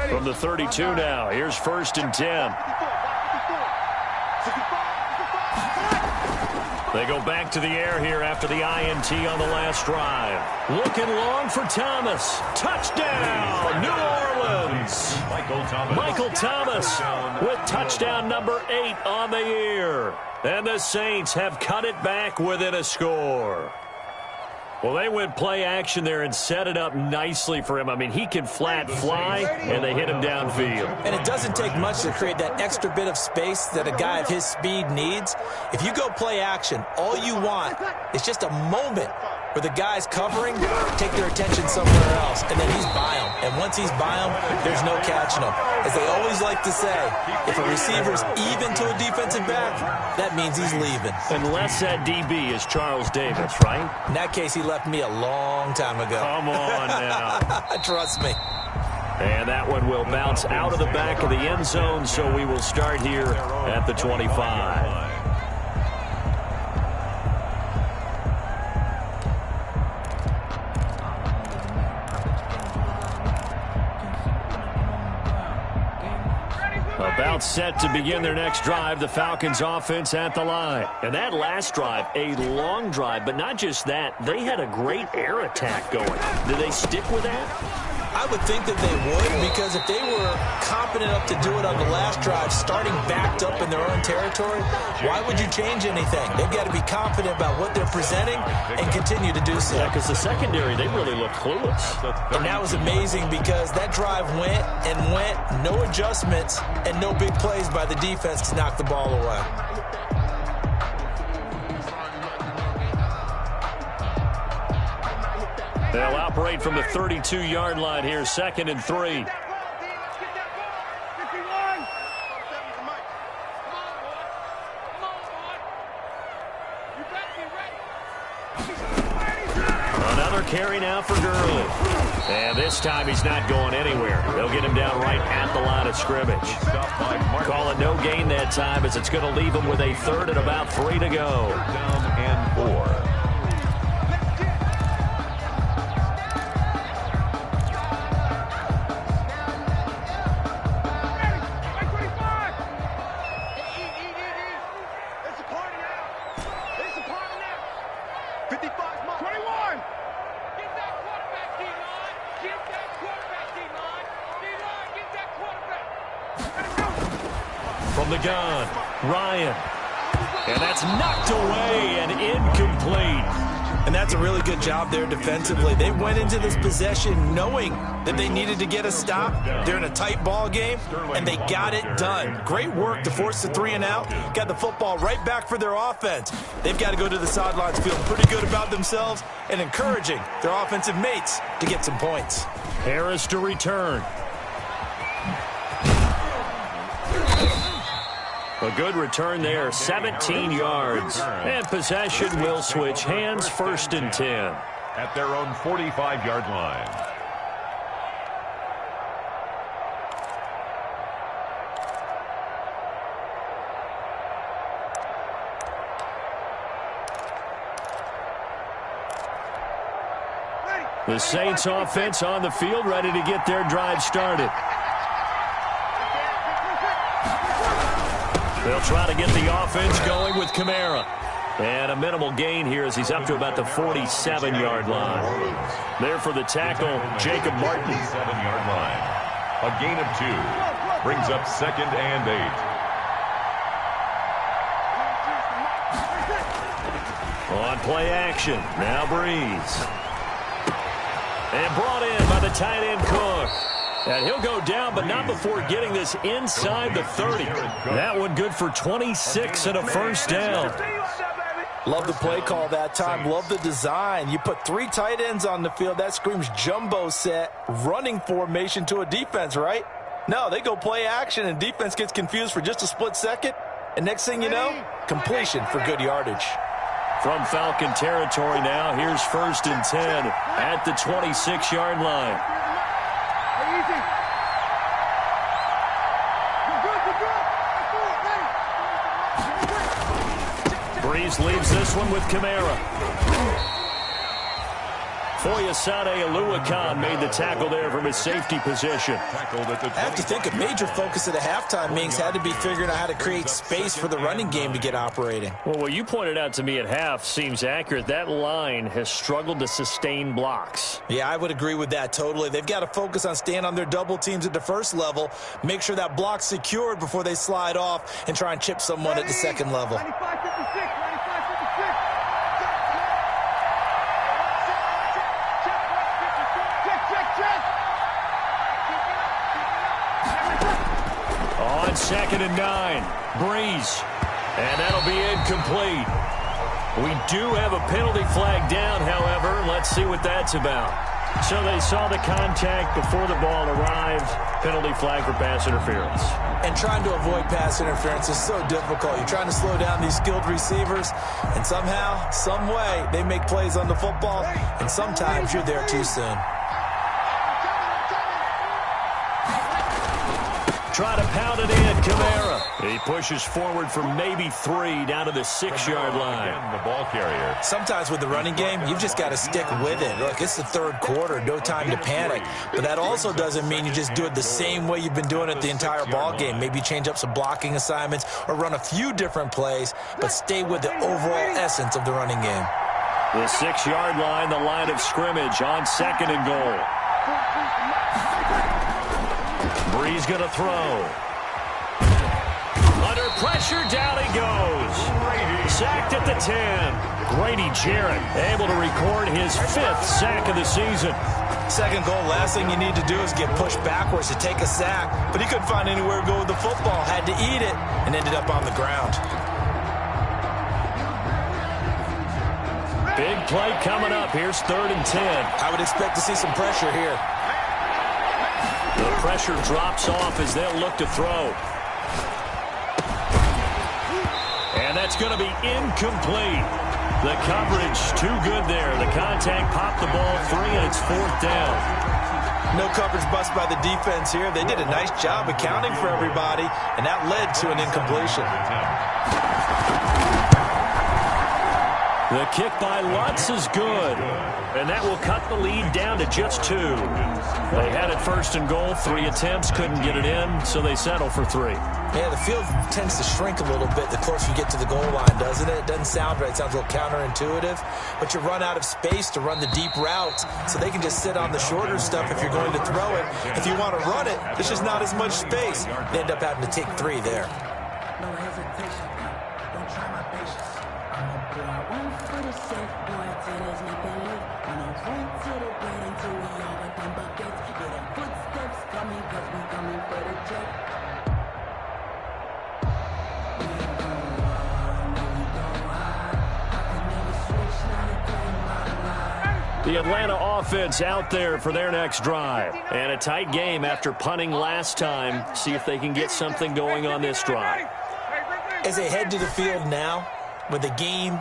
From the 32 now, here's 1st and 10. They go back to the air here after the INT on the last drive. Looking long for Thomas. Touchdown, New Orleans. Michael Thomas with touchdown number 8 on the year. And the Saints have cut it back within a score. Well, they went play action there and set it up nicely for him. I mean, he can flat fly, and they hit him downfield. And it doesn't take much to create that extra bit of space that a guy of his speed needs. If you go play action, all you want is just a moment where the guys covering take their attention somewhere else, and then he's by them. And once he's by them, there's no catching him. As they always like to say, if a receiver's even to a defensive back, that means he's leaving. Unless that DB is Charles Davis, right? In that case, he left me a long time ago. Come on now. Trust me. And that one will bounce out of the back of the end zone, so we will start here at the 25. About set to begin their next drive, the Falcons offense at the line. And that last drive, a long drive, but not just that, they had a great air attack going. Did they stick with that? I would think that they would, because if they were confident enough to do it on the last drive, starting backed up in their own territory, why would you change anything? They've got to be confident about what they're presenting and continue to do so. Yeah, because the secondary, they really looked clueless. And that was amazing because that drive went and went, no adjustments, and no big plays by the defense to knock the ball away. They'll operate from the 32-yard line here, 2nd and 3. Another carry now for Gurley. And this time he's not going anywhere. They'll get him down right at the line of scrimmage. Call it no gain that time as it's going to leave him with a 3rd and about 3 to go. 3rd down and 4. From the gun, Ryan. And that's knocked away and incomplete. And that's a really good job there defensively. They went into this possession knowing that they needed to get a stop. They're in a tight ball game, and they got it done. Great work to force the 3 and out. Got the football right back for their offense. They've got to go to the sidelines feeling pretty good about themselves and encouraging their offensive mates to get some points. Harris to return. A good return there, 17 yards. And possession will switch hands, 1st and 10. At their own 45-yard line. The Saints offense on the field, ready to get their drive started. They'll try to get the offense going with Kamara. And a minimal gain here as he's up to about the 47-yard line. There for the tackle, Jacob Martin. 47-yard line. A gain of 2. Brings up 2nd and 8. On play action, now Breeze. And brought in by the tight end Cook. And he'll go down, but not before getting this inside the 30. That one good for 26 and a 1st down. Love the play call that time. Love the design. You put 3 tight ends on the field. That screams jumbo set, running formation to a defense, right? No, they go play action, and defense gets confused for just a split second. And next thing you know, completion for good yardage. From Falcon territory now, here's 1st and 10 at the 26-yard line. Breeze leaves this one with Kamara. Foyesade Oluwakan made the tackle there from his safety position. I have to think a major focus of the halftime meetings had to be figuring out how to create space for the running game to get operating. Well, what you pointed out to me at half seems accurate. That line has struggled to sustain blocks. Yeah, I would agree with that totally. They've got to focus on staying on their double teams at the first level, make sure that block's secured before they slide off and try and chip someone at the second level. On 2nd and 9, Breeze. And that'll be incomplete. We do have a penalty flag down, however. Let's see what that's about. So they saw the contact before the ball arrived. Penalty flag for pass interference. And trying to avoid pass interference is so difficult. You're trying to slow down these skilled receivers, and somehow, some way, they make plays on the football, and sometimes you're there too soon. Try to pound it in, Kamara. He pushes forward for maybe 3 down to the 6-yard line. Again, the ball carrier. Sometimes with the running game, you've just got to stick with it. Look, it's the 3rd quarter, no time to panic. But that also doesn't mean you just do it the same way you've been doing it the entire ball game. Maybe change up some blocking assignments or run a few different plays, but stay with the overall essence of the running game. The 6-yard line, the line of scrimmage on 2nd and goal. Breeze going to throw. Under pressure, down he goes. Sacked at the 10. Grady Jarrett able to record his 5th sack of the season. Second goal, last thing you need to do is get pushed backwards to take a sack. But he couldn't find anywhere to go with the football. Had to eat it and ended up on the ground. Big play coming up. Here's 3rd and 10. I would expect to see some pressure here. The pressure drops off as they'll look to throw. And that's going to be incomplete. The coverage too good there. The contact popped the ball free, and it's 4th down. No coverage bust by the defense here. They did a nice job accounting for everybody, and that led to an incompletion. The kick by Lutz is good, and that will cut the lead down to just 2. They had it 1st and goal, 3 attempts, couldn't get it in, so they settle for 3. Yeah, the field tends to shrink a little bit the closer you get to the goal line, doesn't it? It doesn't sound right. It sounds a little counterintuitive. But you run out of space to run the deep routes, so they can just sit on the shorter stuff if you're going to throw it. If you want to run it, there's just not as much space. They end up having to take 3 there. No hesitation, don't try my patience. I'm a boy, one for the safe boy, till there's nothing left. When I run to the bread until we all got them buckets. Yeah, them footsteps coming, cause we coming for the check. The Atlanta offense out there for their next drive. And a tight game after punting last time. See if they can get something going on this drive. As they head to the field now, with the game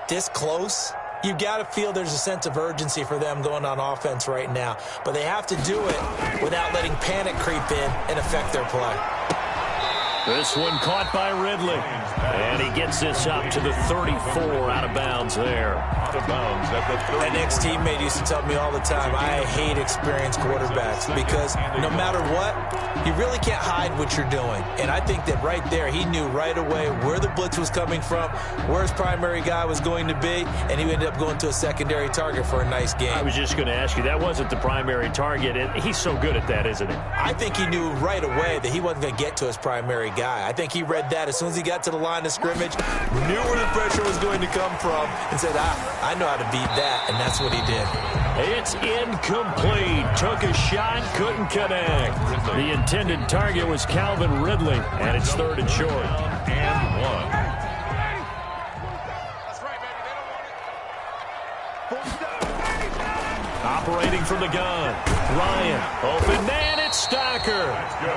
this close, you've got to feel there's a sense of urgency for them going on offense right now. But they have to do it without letting panic creep in and affect their play. This one caught by Ridley. And he gets this up to the 34 out of bounds there. Out of bounds at the 30. An ex-teammate used to tell me all the time, I hate experienced quarterbacks because no matter what, you really can't hide what you're doing. And I think that right there, he knew right away where the blitz was coming from, where his primary guy was going to be, and he ended up going to a secondary target for a nice game. I was just going to ask you, that wasn't the primary target. And he's so good at that, isn't he? I think he knew right away that he wasn't going to get to his primary guy. I think he read that as soon as he got to the line of scrimmage, knew where the pressure was going to come from, and said, I know how to beat that, and that's what he did. It's incomplete. Took a shot, couldn't connect. The intended target was Calvin Ridley, and it's 3rd and short. And 1. That's right, baby. They don't want it. Operating from the gun. Ryan, open man, it's Stocker.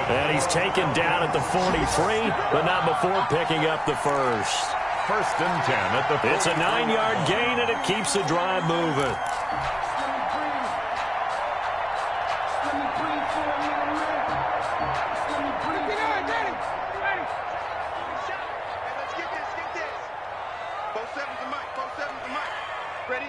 And he's taken down at the 43, but not before picking up the first. 1st and 10 at the 40. It's a 9-yard gain, and it keeps the drive moving. Ready?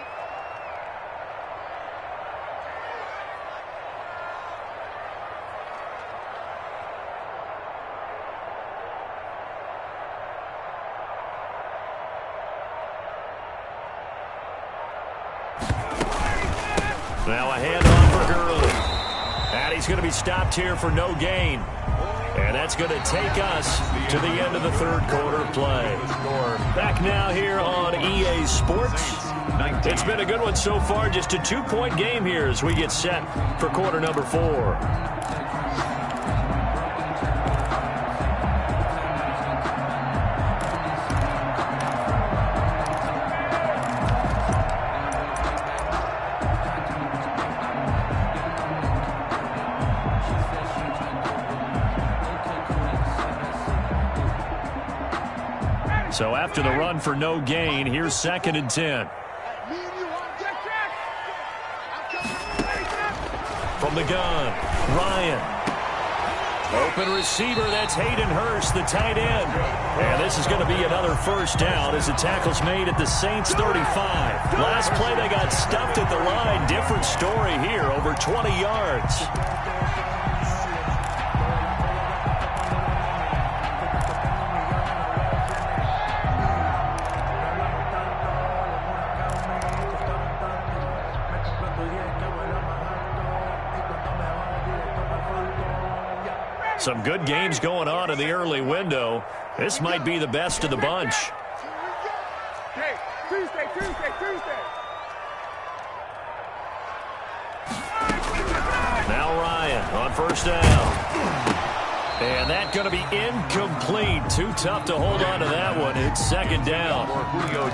Now a handoff for Gurley. And he's going to be stopped here for no gain. And that's going to take us to the end of the 3rd quarter play. Back now here on EA Sports. It's been a good one so far. Just a 2-point game here as we get set for quarter number 4. So after the run for no gain, here's 2nd and 10. From the gun, Ryan. Open receiver, that's Hayden Hurst, the tight end. And this is going to be another 1st down as the tackle's made at the Saints 35. Last play, they got stuffed at the line. Different story here, over 20 yards. Some good games going on in the early window. This might be the best of the bunch. Hey, Tuesday. Now Ryan on 1st down. And that's going to be incomplete. Too tough to hold on to that one. It's second down.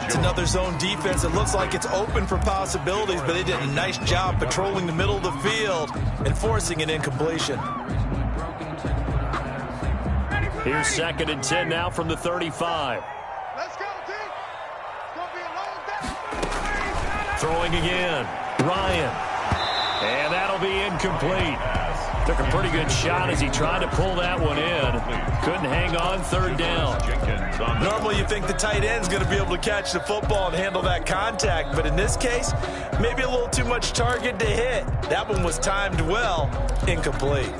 It's another zone defense. It looks like it's open for possibilities, but they did a nice job patrolling the middle of the field and forcing an incompletion. Here's second and 10 now from the 35. Let's go, team. It's going to be a long day. Throwing again. Ryan. And that'll be incomplete. Took a pretty good shot as he tried to pull that one in. Couldn't hang on, third down. Normally you think the tight end's going to be able to catch the football and handle that contact, but in this case, maybe a little too much target to hit. That one was timed well, incomplete.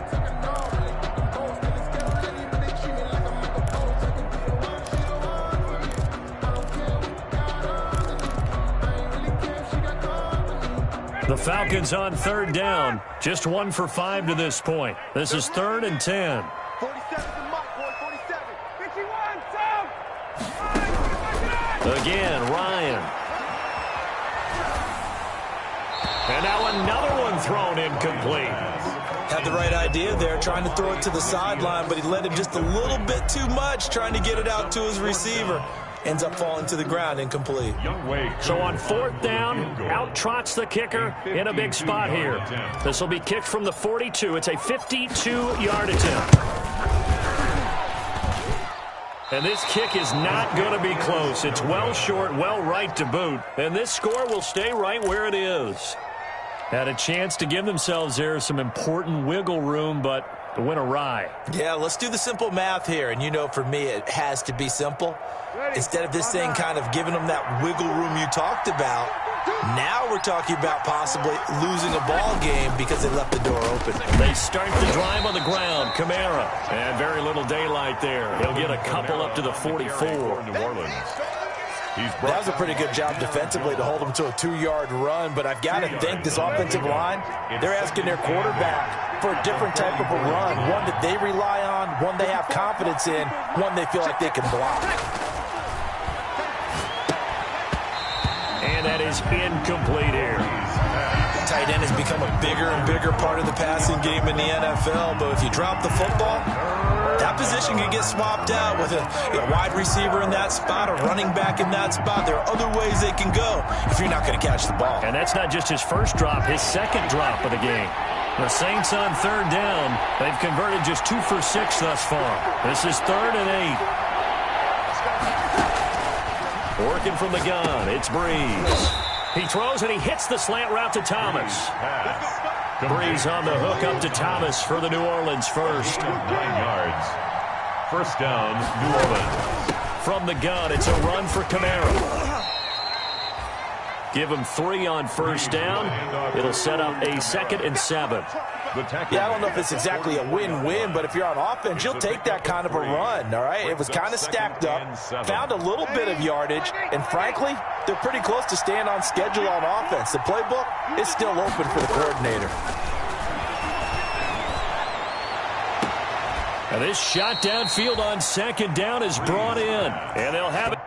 The Falcons on third down. Just 1 for 5 to this point. This is 3rd and 10. 47's the mark, boy. 47. 51, Again, Ryan. And now another one thrown incomplete. Had the right idea there, trying to throw it to the sideline, but he led him just a little bit too much, trying to get it out to his receiver. Ends up falling to the ground, incomplete. So on 4th down, out trots the kicker in a big spot here. This will be kicked from the 42. It's a 52-yard attempt. And this kick is not going to be close. It's well short, well right to boot. And this score will stay right where it is. Had a chance to give themselves there some important wiggle room, but the went awry. Yeah, let's do the simple math here. And you know, for me, it has to be simple. Instead of this thing kind of giving them that wiggle room you talked about, now we're talking about possibly losing a ball game because they left the door open. They start the drive on the ground. Kamara. And very little daylight there. He'll get a couple up to the 44. New Orleans. That was a pretty good job defensively to hold them to a 2-yard run, but I've got to think this offensive line, they're asking their quarterback for a different type of a run, one that they rely on, one they have confidence in, one they feel like they can block. And that is incomplete here. Tight end has become a bigger and bigger part of the passing game in the NFL, but if you drop the football, that position can get swapped out with a wide receiver in that spot, a running back in that spot. There are other ways they can go if you're not going to catch the ball. And that's not just his first drop, his second drop of the game. The Saints on third down. They've converted just 2 for 6 thus far. This is 3rd and 8. Working from the gun, it's Breeze. He throws and he hits the slant route to Thomas. Breeze on the hook up to Thomas for the New Orleans first. 9 yards. First down, New Orleans. From the gun, it's a run for Kamara. Give him 3 on first down. It'll set up a 2nd and 7. Yeah, I don't know if it's exactly a win-win, but if you're on offense, you'll take that kind of a run, all right? It was kind of stacked up, found a little bit of yardage, and frankly, they're pretty close to staying on schedule on offense. The playbook is still open for the coordinator. And this shot downfield on second down is brought in, and they'll have it.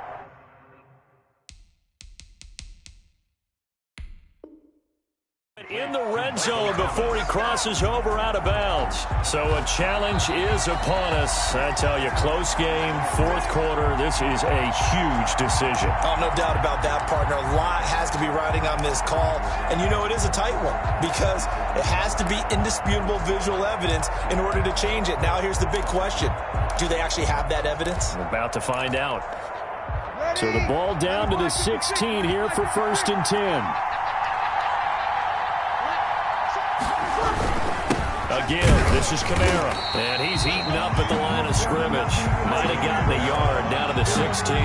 In the red zone before he crosses over out of bounds. So a challenge is upon us. I tell you, close game, 4th quarter. This is a huge decision. Oh, no doubt about that, partner. A lot has to be riding on this call. And you know it is a tight one because it has to be indisputable visual evidence in order to change it. Now here's the big question. Do they actually have that evidence? We're about to find out. So the ball down to the 16 here for 1st and 10. Again, this is Kamara, and he's eaten up at the line of scrimmage. Might have gotten a yard down to the 16.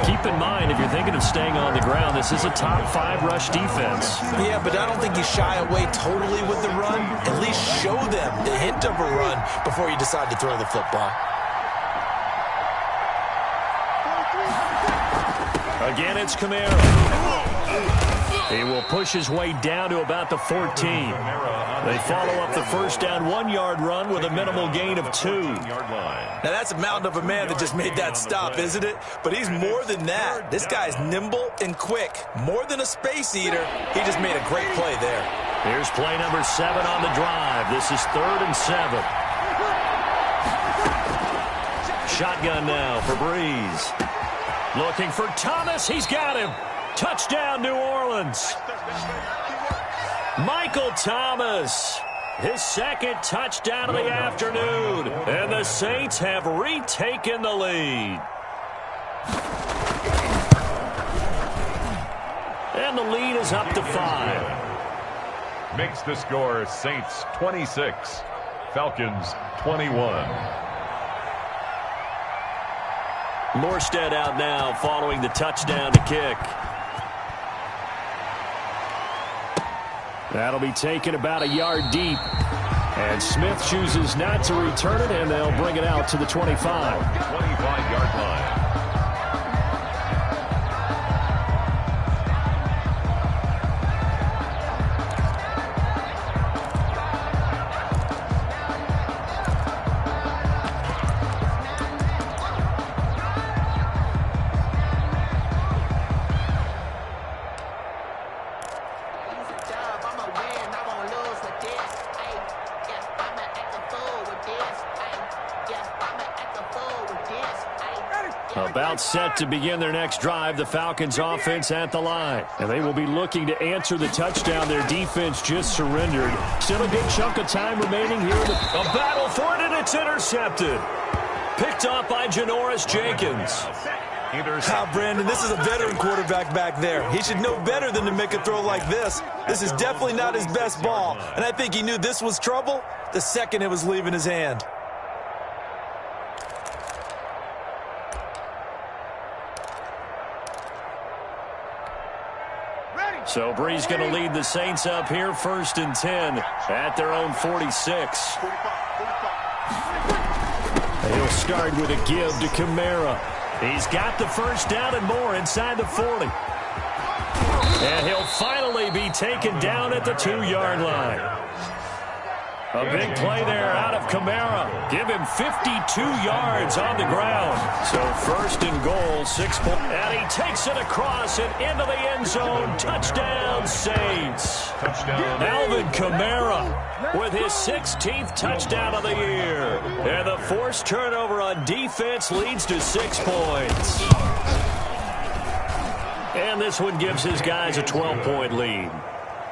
Keep in mind, if you're thinking of staying on the ground, this is a top 5 rush defense. Yeah, but I don't think you shy away totally with the run. At least show them the hint of a run before you decide to throw the football. Again, it's Kamara. He will push his way down to about the 14. They follow up the first down 1-yard run with a minimal gain of 2. Now, that's a mountain of a man that just made that stop, isn't it? But he's more than that. This guy's nimble and quick. More than a space eater. He just made a great play there. Here's play number 7 on the drive. This is 3rd and 7. shotgun now for Breeze. Looking for Thomas. He's got him. Touchdown, New Orleans. Michael Thomas, his second touchdown of the afternoon. And the Saints have retaken the lead. And the lead is up to 5. Makes the score Saints 26, Falcons 21. Morstead out now following the touchdown to kick. That'll be taken about a yard deep. And Smith chooses not to return it, and they'll bring it out to the 25. 25-yard line. About set to begin their next drive, the Falcons offense at the line. And they will be looking to answer the touchdown their defense just surrendered. Still a good chunk of time remaining here. A battle for it, and it's intercepted. Picked off by Janoris Jenkins. Brandon, this is a veteran quarterback back there. He should know better than to make a throw like this. This is definitely not his best ball. And I think he knew this was trouble the second it was leaving his hand. So Breeze going to lead the Saints up here, 1st and 10 at their own 46. He'll start with a give to Kamara. He's got the first down and more inside the 40. And he'll finally be taken down at the 2-yard line. A big play there out of Kamara. Give him 52 yards on the ground. So 1st and goal, 6 points. And he takes it across and into the end zone. Touchdown, Saints. Touchdown. Alvin Kamara with his 16th touchdown of the year. And the forced turnover on defense leads to 6 points. And this one gives his guys a 12-point lead.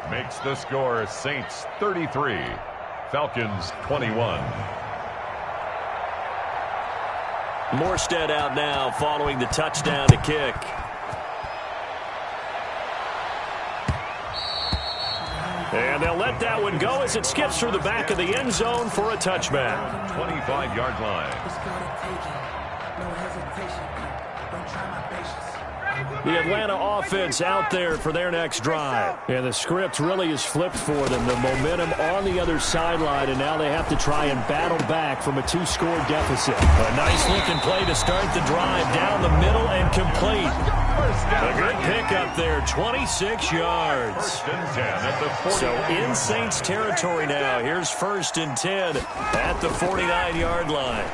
Makes the score Saints 33. Falcons 21. Morstead out now following the touchdown to kick. And they'll let that one go as it skips through the back of the end zone for a touchback. 25-yard line. The Atlanta offense out there for their next drive. And the script really is flipped for them. The momentum on the other sideline, and now they have to try and battle back from a 2-score deficit. A nice-looking play to start the drive down the middle and complete. A good pickup there, 26 yards. 1st and 10 at the 40. So in Saints territory now. Here's 1st and 10 at the 49-yard line.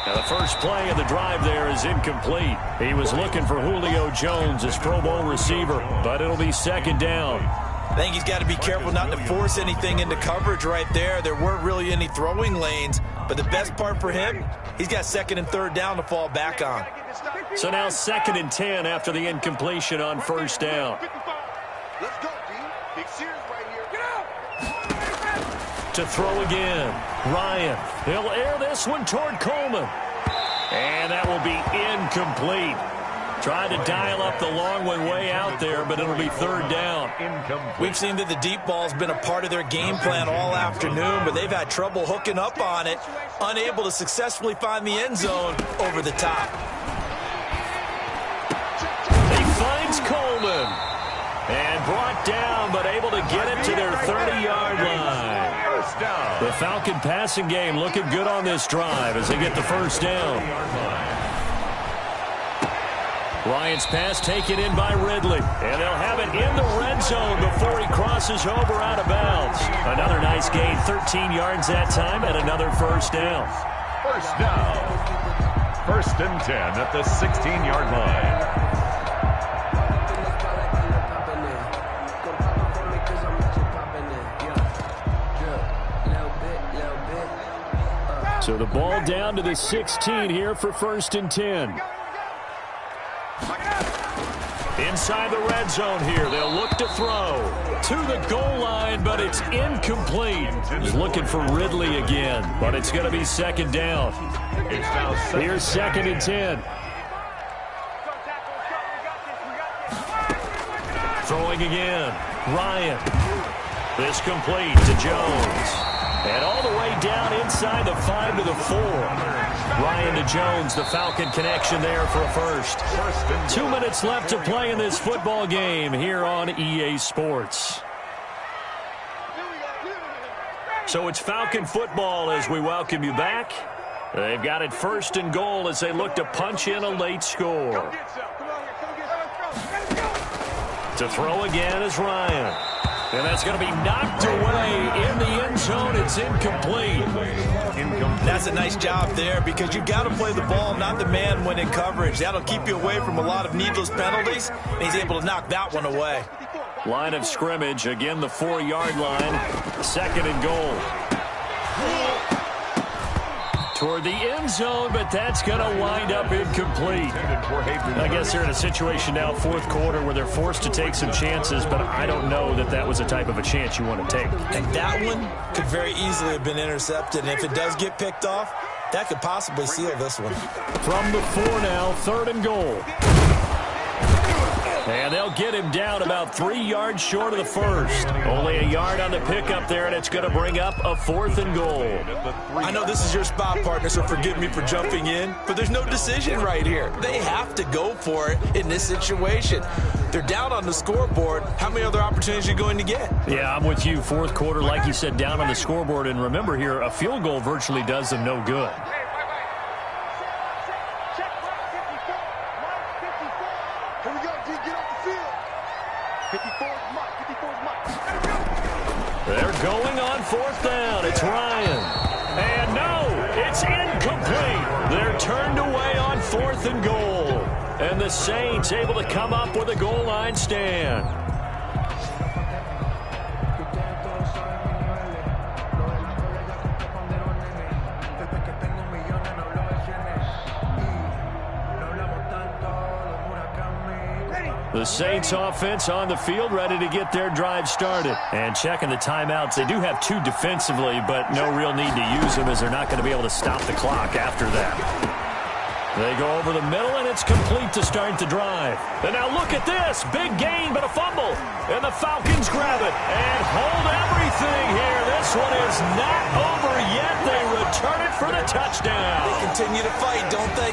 Now the first play of the drive there is incomplete. He was looking for Julio Jones, his Pro Bowl receiver, but it'll be 2nd down. I think he's got to be careful not to force anything into coverage right there. There weren't really any throwing lanes, but the best part for him, he's got 2nd and 3rd down to fall back on. So now 2nd and 10 after the incompletion on 1st down. Let's go, D. Big series right here. Get out! To throw again. Ryan. He'll air this one toward Coleman. And that will be incomplete. Tried to dial up the long one way out there, but it'll be 3rd down. We've seen that the deep ball's been a part of their game plan all afternoon, but they've had trouble hooking up on it, unable to successfully find the end zone over the top. He finds Coleman. And brought down, but able to get it to their 30-yard line. The Falcon passing game looking good on this drive as they get the 1st down. Ryan's pass taken in by Ridley. And they'll have it in the red zone before he crosses over out of bounds. Another nice gain, 13 yards that time, and another 1st down. 1st down. 1st and 10 at the 16-yard line. So the ball down to the 16 here for 1st and 10. Inside the red zone here. They'll look to throw to the goal line, but it's incomplete. He's looking for Ridley again, but it's going to be 2nd down. Here's 2nd and 10. Throwing again. Ryan. This complete to Jones. And all the way down inside the 5 to the 4. Ryan to Jones, the Falcon connection there for a first. 2 minutes left to play in this football game here on EA Sports. So it's Falcon football as we welcome you back. They've got it 1st and goal as they look to punch in a late score. To throw again is Ryan. And that's going to be knocked away in the end zone. It's incomplete. That's a nice job there because you've got to play the ball, not the man when in coverage. That'll keep you away from a lot of needless penalties. And he's able to knock that one away. Line of scrimmage, again the 4-yard line. 2nd and goal. Toward the end zone, but that's going to wind up incomplete. I guess they're in a situation now, 4th quarter, where they're forced to take some chances, but I don't know that that was the type of a chance you want to take. And that one could very easily have been intercepted, and if it does get picked off, that could possibly seal this one. From the 4 now, 3rd and goal. And they'll get him down about 3 yards short of the first. Only a yard on the pickup there, and it's going to bring up a 4th and goal. I know this is your spot, partner, so forgive me for jumping in, but there's no decision right here. They have to go for it in this situation. They're down on the scoreboard. How many other opportunities are you going to get? Yeah, I'm with you. 4th quarter, like you said, down on the scoreboard. And remember here, a field goal virtually does them no good. They're going on 4th down. It's Ryan. And no, it's incomplete. They're turned away on 4th and goal. And the Saints able to come up with a goal line stand. The Saints offense on the field, ready to get their drive started. And checking the timeouts. They do have 2 defensively, but no real need to use them as they're not going to be able to stop the clock after that. They go over the middle, and it's complete to start the drive. And now look at this. Big gain, but a fumble. And the Falcons grab it and hold everything here. This one is not over yet. They return it for the touchdown. They continue to fight, don't they?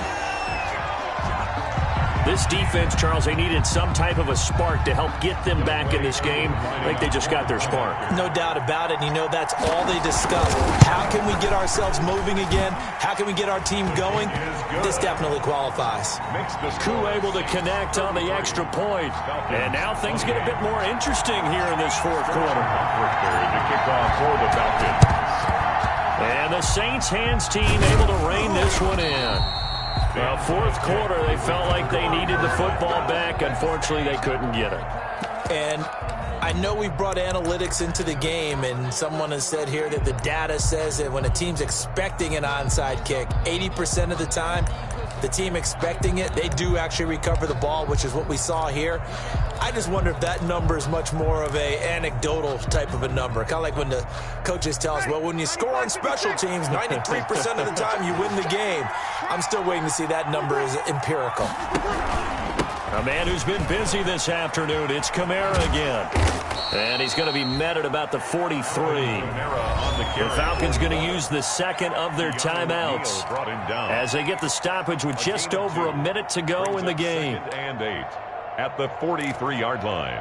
This defense, Charles, they needed some type of a spark to help get them back in this game. I think they just got their spark. No doubt about it. You know, that's all they discussed. How can we get ourselves moving again? How can we get our team going? This definitely qualifies. Koo able to connect on the extra point. And now things get a bit more interesting here in this 4th quarter. The kickoff for the Falcons. And the Saints hands team able to rein this one in. Well, 4th quarter, they felt like they needed the football back. Unfortunately, they couldn't get it. And I know we brought analytics into the game, and someone has said here that the data says that when a team's expecting an onside kick, 80% of the time, the team expecting it, they do actually recover the ball, which is what we saw here. I just wonder if that number is much more of a anecdotal type of a number. Kind of like when the coaches tell us, well, when you score on special teams, 93% of the time you win the game. I'm still waiting to see that number is empirical. A man who's been busy this afternoon, it's Kamara again. And he's going to be met at about the 43. The Falcons going to use the 2nd of their timeouts as they get the stoppage with just over a minute to go in the game. And 8 at the 43-yard line.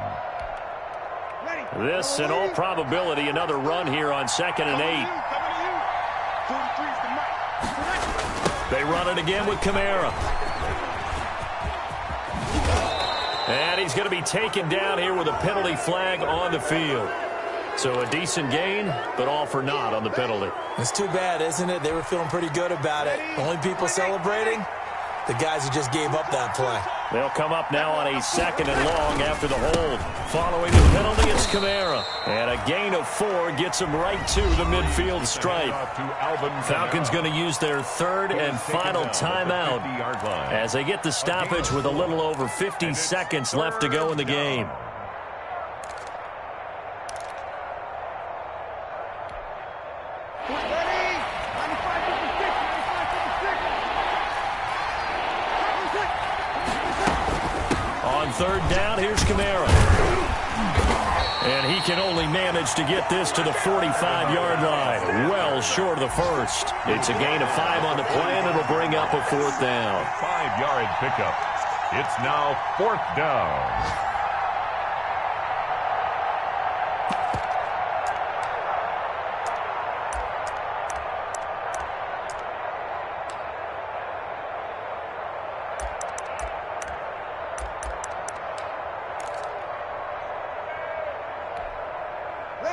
This, in all probability, another run here on 2nd and 8. They run it again with Kamara. And he's going to be taken down here with a penalty flag on the field. So a decent gain, but all for naught on the penalty. It's too bad, isn't it? They were feeling pretty good about it. Only people celebrating, the guys who just gave up that play. They'll come up now on a 2nd and long after the hold. Following the penalty, it's Kamara. And a gain of 4 gets them right to the midfield stripe. Falcons going to use their 3rd and final timeout as they get the stoppage with a little over 50 seconds left to go in the game. On 3rd down, here's Kamara. And he can only manage to get this to the 45-yard line. Well short of the first. It's a gain of 5 on the play, and it'll bring up a 4th down. 5-yard pickup. It's now 4th down.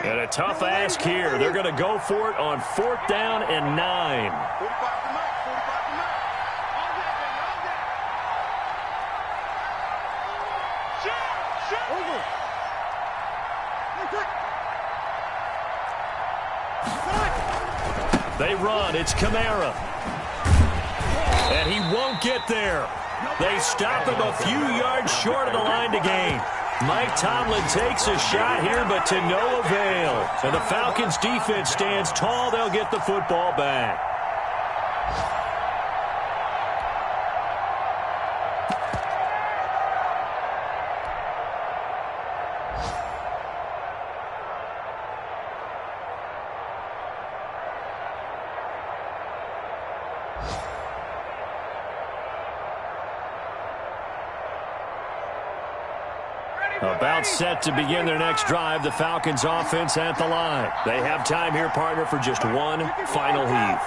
And a tough ask here. They're going to go for it on 4th down and 9. They run. It's Kamara. And he won't get there. They stop him a few yards short of the line to gain. Mike Tomlin takes a shot here, but to no avail. And the Falcons' defense stands tall. They'll get the football back. About set to begin their next drive, the Falcons offense at the line. They have time here, partner, for just one final heave.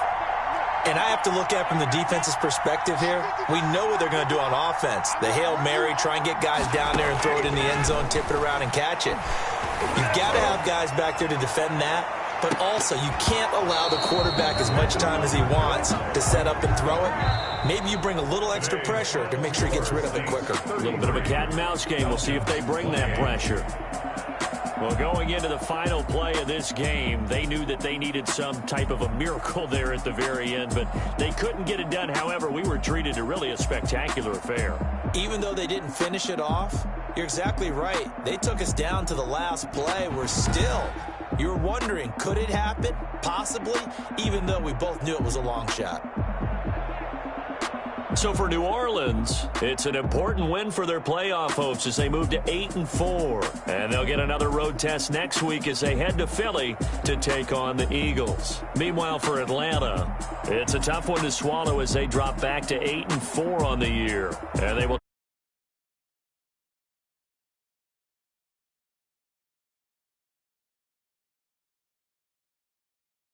And I have to look at from the defense's perspective here. We know what they're going to do on offense. The Hail Mary, try and get guys down there and throw it in the end zone, tip it around and catch it. You've got to have guys back there to defend that. But also, you can't allow the quarterback as much time as he wants to set up and throw it. Maybe you bring a little extra pressure to make sure he gets rid of it quicker. A little bit of a cat and mouse game. We'll see if they bring that pressure. Well, going into the final play of this game, they knew that they needed some type of a miracle there at the very end, but they couldn't get it done. However, we were treated to really a spectacular affair. Even though they didn't finish it off, you're exactly right. They took us down to the last play. We're still... You're wondering, could it happen? Possibly, even though we both knew it was a long shot. So for New Orleans, it's an important win for their playoff hopes as they move to 8-4. And they'll get another road test next week as they head to Philly to take on the Eagles. Meanwhile, for Atlanta, it's a tough one to swallow as they drop back to 8-4 on the year. And they will